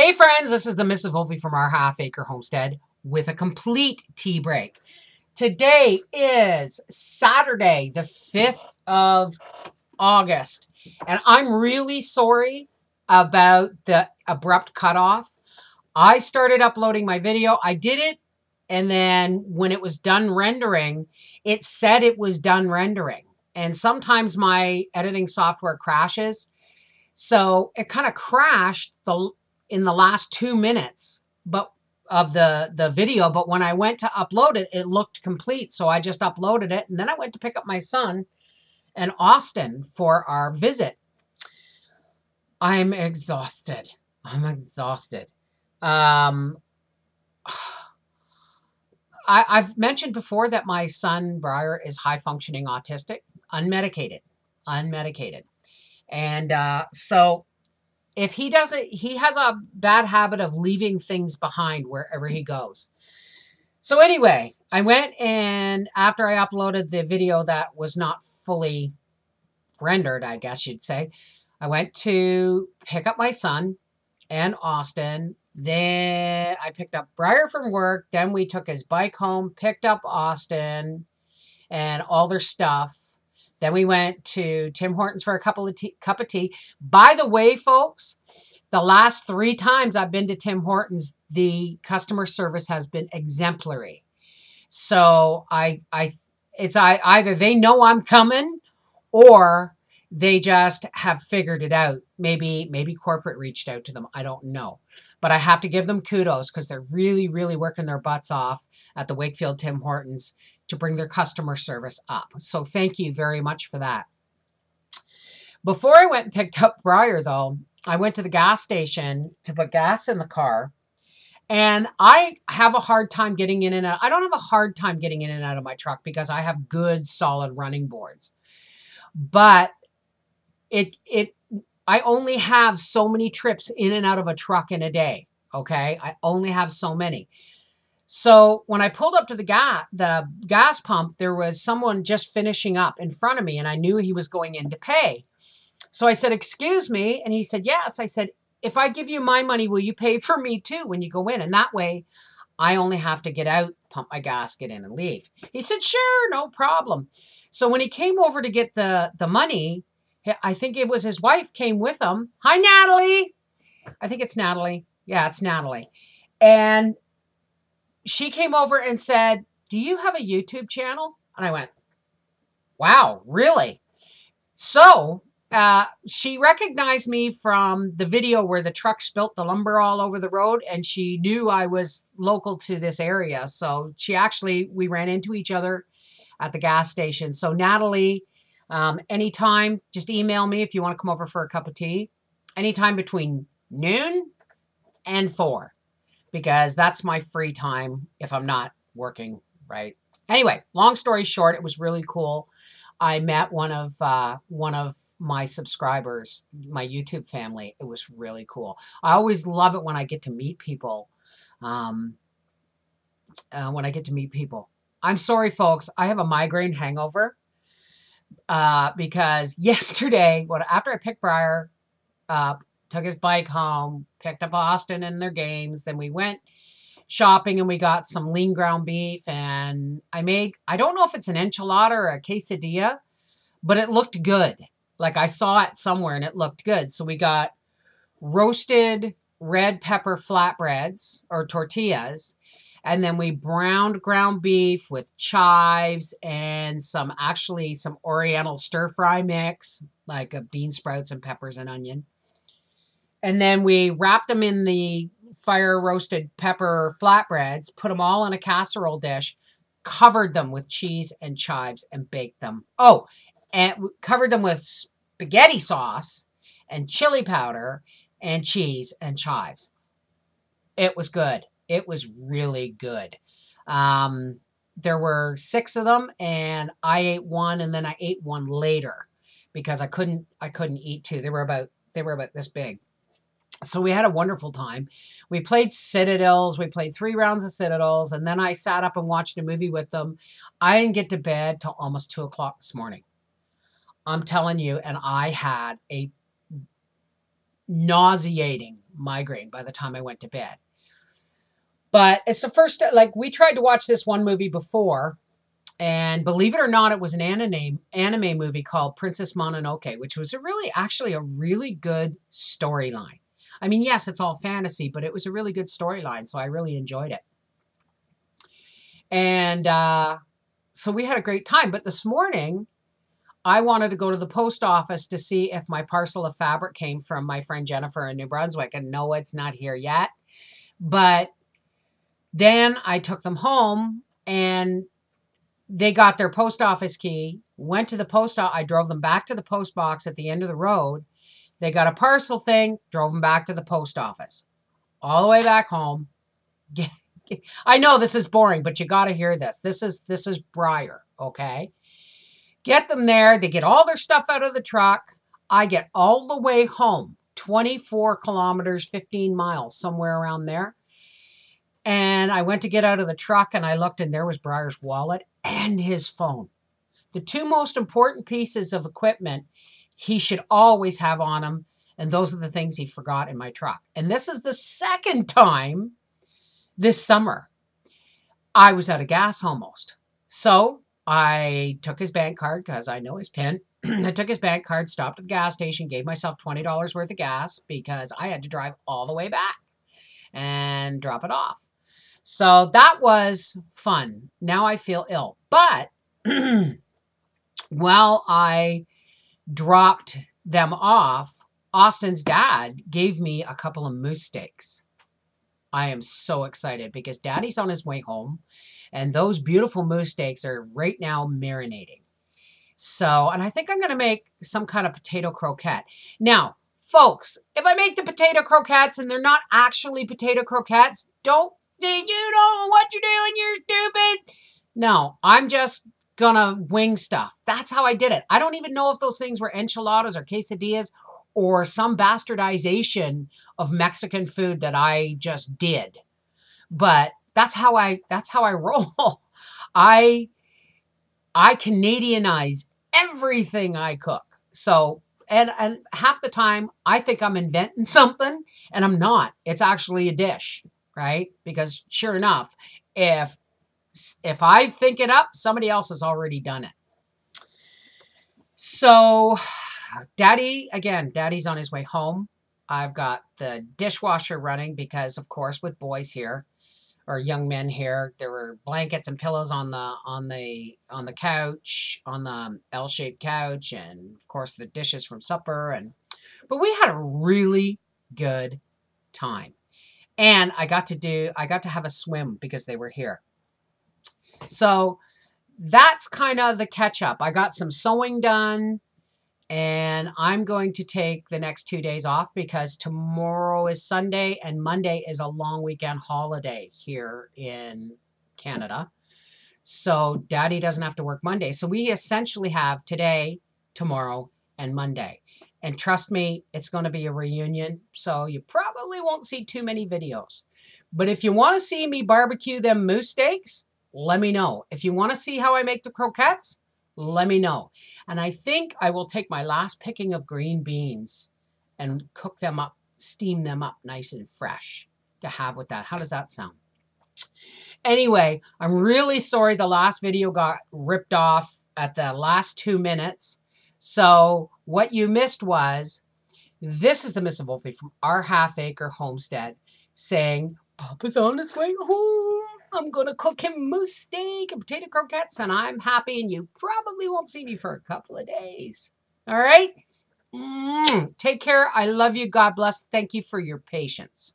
Hey friends, this is the Mrs. Wolfie from our half acre homestead with a complete tea break. Today is Saturday, the 5th of August, and I'm really sorry about the abrupt cutoff. I started uploading my video. I did it, and then when it was done rendering, it said it was done rendering. And sometimes my editing software crashes. So it kind of crashed in the last 2 minutes of the video, but when I went to upload it, it looked complete. So I just uploaded it, and then I went to pick up my son in Austin for our visit. I'm exhausted. I'm exhausted. I've mentioned before that my son Briar is high functioning autistic, unmedicated. And so if he doesn't, he has a bad habit of leaving things behind wherever he goes. So anyway, I went, and after I uploaded the video that was not fully rendered, I guess you'd say, I went to pick up my son and Austin. Then I picked up Briar from work. Then we took his bike home, picked up Austin and all their stuff. Then we went to Tim Hortons for a cup of tea. By the way, folks, the last 3 times I've been to Tim Hortons, the customer service has been exemplary. So it's either they know I'm coming or they just have figured it out. Maybe corporate reached out to them. I don't know. But I have to give them kudos because they're really, really working their butts off at the Wakefield Tim Hortons to bring their customer service up. So thank you very much for that. Before I went and picked up Briar, though, I went to the gas station to put gas in the car. And I have a hard time getting in and out. I don't have a hard time getting in and out of my truck because I have good, solid running boards. But I only have so many trips in and out of a truck in a day. Okay. I only have so many. So when I pulled up to the gas pump, there was someone just finishing up in front of me, and I knew he was going in to pay. So I said, "Excuse me." And he said, "Yes." I said, "If I give you my money, will you pay for me too when you go in? And that way I only have to get out, pump my gas, get in and leave." He said, "Sure, no problem." So when he came over to get the money, I think it was his wife came with him. Hi, Natalie. I think it's Natalie. Yeah, it's Natalie. And she came over and said, "Do you have a YouTube channel?" And I went, "Wow, really?" So she recognized me from the video where the truck spilt the lumber all over the road, and she knew I was local to this area. So we ran into each other at the gas station. So Natalie, anytime, just email me if you want to come over for a cup of tea. Anytime between noon and 4, because that's my free time if I'm not working, right? Anyway, long story short, it was really cool. I met one of my subscribers, my YouTube family. It was really cool. I always love it when I get to meet people. I'm sorry, folks. I have a migraine hangover because yesterday, after I picked Briar up, took his bike home, picked up Austin and their games, then we went shopping and we got some lean ground beef, and I don't know if it's an enchilada or a quesadilla, but it looked good. Like I saw it somewhere and it looked good. So we got roasted red pepper flatbreads or tortillas. And then we browned ground beef with chives and some Oriental stir fry mix, like bean sprouts and peppers and onion. And then we wrapped them in the fire roasted pepper flatbreads, put them all in a casserole dish, covered them with cheese and chives and baked them. Oh, and we covered them with spaghetti sauce and chili powder and cheese and chives. It was good. It was really good. There were 6 of them, and I ate one, and then I ate one later because I couldn't eat 2. They were about this big. So we had a wonderful time. We played Citadels. We played 3 rounds of Citadels, and then I sat up and watched a movie with them. I didn't get to bed till almost 2 o'clock this morning. I'm telling you, and I had a nauseating migraine by the time I went to bed. But it's the first, like, we tried to watch this one movie before, and believe it or not, it was an anime movie called Princess Mononoke, which was actually a really good storyline. I mean, yes, it's all fantasy, but it was a really good storyline, so I really enjoyed it. And so we had a great time. But this morning, I wanted to go to the post office to see if my parcel of fabric came from my friend Jennifer in New Brunswick. And no, it's not here yet. But then I took them home and they got their post office key, went to the post office. I drove them back to the post box at the end of the road. They got a parcel thing, drove them back to the post office. All the way back home. I know this is boring, but you got to hear this. This is Briar, okay? Get them there. They get all their stuff out of the truck. I get all the way home, 24 kilometers, 15 miles, somewhere around there. And I went to get out of the truck and I looked and there was Briar's wallet and his phone. The two most important pieces of equipment he should always have on him. And those are the things he forgot in my truck. And this is the second time this summer. I was out of gas almost. So I took his bank card because I know his PIN. I took his bank card, stopped at the gas station, gave myself $20 worth of gas because I had to drive all the way back and drop it off. So that was fun. Now I feel ill. But while I dropped them off, Austin's dad gave me a couple of moose steaks. I am so excited because Daddy's on his way home and those beautiful moose steaks are right now marinating. So, and I think I'm going to make some kind of potato croquette. Now, folks, if I make the potato croquettes and they're not actually potato croquettes, you don't know what you're doing, you're stupid. No, I'm just going to wing stuff. That's how I did it. I don't even know if those things were enchiladas or quesadillas or some bastardization of Mexican food that I just did. But that's how I roll. I Canadianize everything I cook. So, and half the time I think I'm inventing something and I'm not. It's actually a dish, right? Because sure enough, if I think it up, somebody else has already done it. So Daddy's on his way home. I've got the dishwasher running because, of course, with boys here or young men here, there were blankets and pillows on the couch, on the L-shaped couch, and of course the dishes from supper. But we had a really good time, and I got to have a swim because they were here. So that's kind of the catch up. I got some sewing done. And I'm going to take the next 2 days off because tomorrow is Sunday and Monday is a long weekend holiday here in Canada. So Daddy doesn't have to work Monday. So we essentially have today, tomorrow, and Monday. And trust me, it's going to be a reunion. So you probably won't see too many videos. But if you want to see me barbecue them moose steaks, let me know. If you want to see how I make the croquettes, let me know. And I think I will take my last picking of green beans and cook them up, steam them up nice and fresh to have with that. How does that sound? Anyway, I'm really sorry the last video got ripped off at the last 2 minutes. So what you missed was, this is the Miss Wolfie from our half-acre homestead saying, Papa's on his way home. I'm going to cook him moose steak and potato croquettes, and I'm happy, and you probably won't see me for a couple of days. All right? Take care. I love you. God bless. Thank you for your patience.